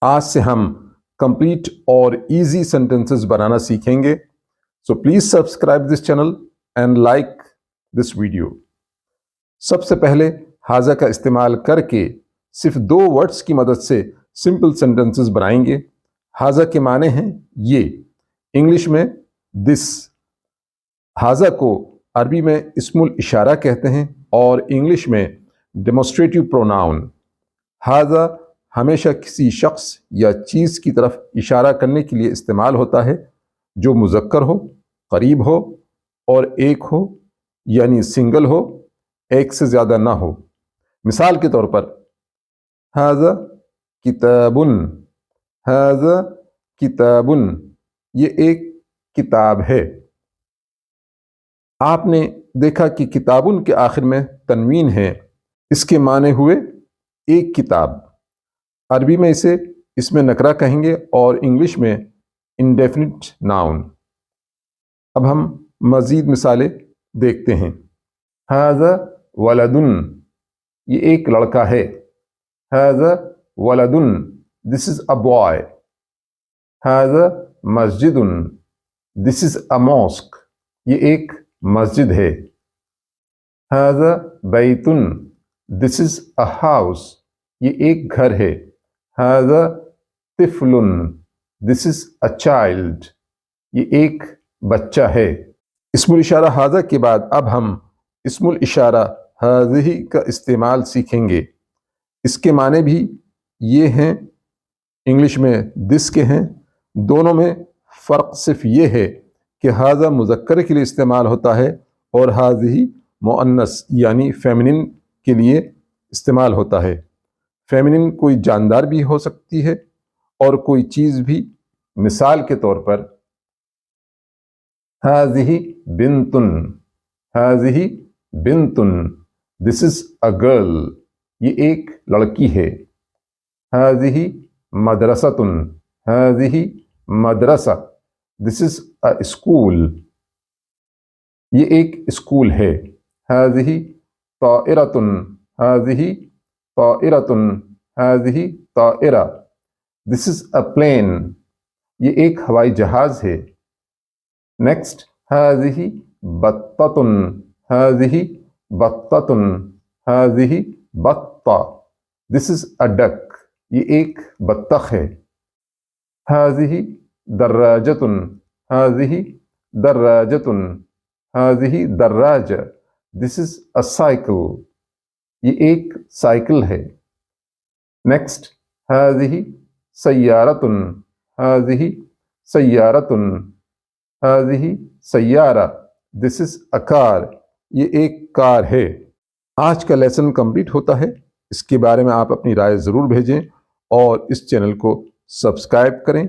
आज से हम कंप्लीट और इजी सेंटेंसेस बनाना सीखेंगे। So please subscribe this channel and like this video. सबसे पहले हाजा का इस्तेमाल करके सिर्फ 2 वर्ड्स की मदद से सिंपल सेंटेंसेस बनाएंगे। हाजा के माने हैं ये, इंग्लिश में दिस। हाजा को अरबी में इस्मुल इशारा कहते हैं और इंग्लिश में डेमोस्ट्रेटिव प्रोनाउन। हाजा हमेशा किसी शख्स या चीज़ की तरफ इशारा करने के लिए इस्तेमाल होता है जो मुज़क्कर हो, करीब हो और एक हो, यानी सिंगल हो, एक से ज़्यादा ना हो। मिसाल के तौर पर हाजा किताबुन, हाजा किताबुन, ये एक किताब है। आपने देखा कि किताबुन के आखिर में तनवीन है, इसके माने हुए एक किताब। अरबी में इसे इसमें नकरा कहेंगे और इंग्लिश में इंडेफिनिट नाउन। अब हम मज़ीद मिसालें देखते हैं। हाज़ा वलदुन, ये एक लड़का है। हाज़ा वलदुन, दिस इज़ अ बॉय। हाज़ा मस्जिदुन, दिस इज़ अ मॉस्क, ये एक मस्जिद है। हाज़ा बैतुन, दिस इज़ अ हाउस, ये एक घर है। हाज़ा तिफ़लुन, दिस इज़ अ चाइल्ड, ये एक बच्चा है। इस्मुल इशारा हाज़ा के बाद अब हम इस्मुल इशारा हाज़िही का इस्तेमाल सीखेंगे। इसके माने भी ये हैं, इंग्लिश में दिस के हैं। दोनों में फ़र्क सिर्फ ये है कि हाज़ा मुज़क्कर के लिए इस्तेमाल होता है और हाज़िही मुअन्नस यानी फेमिनिन के लिए इस्तेमाल होता है। फेमिनिन कोई जानदार भी हो सकती है और कोई चीज़ भी। मिसाल के तौर पर हाज़िही बिंतुन, हाज़िही बिंतुन, दिस इज़ अ गर्ल, ये एक लड़की है। हाज़िही मदरसतुन, हाज़िही मदरसा, दिस इज़ अ स्कूल, ये एक स्कूल है। हाज़िही ताइरतुन, हाज़िही ताइरतुन, हाज़िही ताइरा, दिस इज़ अ प्लेन, ये एक हवाई जहाज़ है। नेक्स्ट हाज़िही बत्ततुन, हाज़िही बत्ततुन, हाज़िही बत्ता, दिस इज़ अ डक, ये एक बत्तख है। हाज़िही दर्राजतुन, हाज़िही दर्राजतुन, हाज़िही दर्राजा, दिस इज़ अ साइकिल, ये एक साइकिल है। नेक्स्ट हाज़िही सय्यारतुन, हाज़िही सय्यारतुन, हाज़िही सय्यारा, दिस इज़ अ कार, ये एक कार है। आज का लेसन कंप्लीट होता है। इसके बारे में आप अपनी राय ज़रूर भेजें और इस चैनल को सब्सक्राइब करें।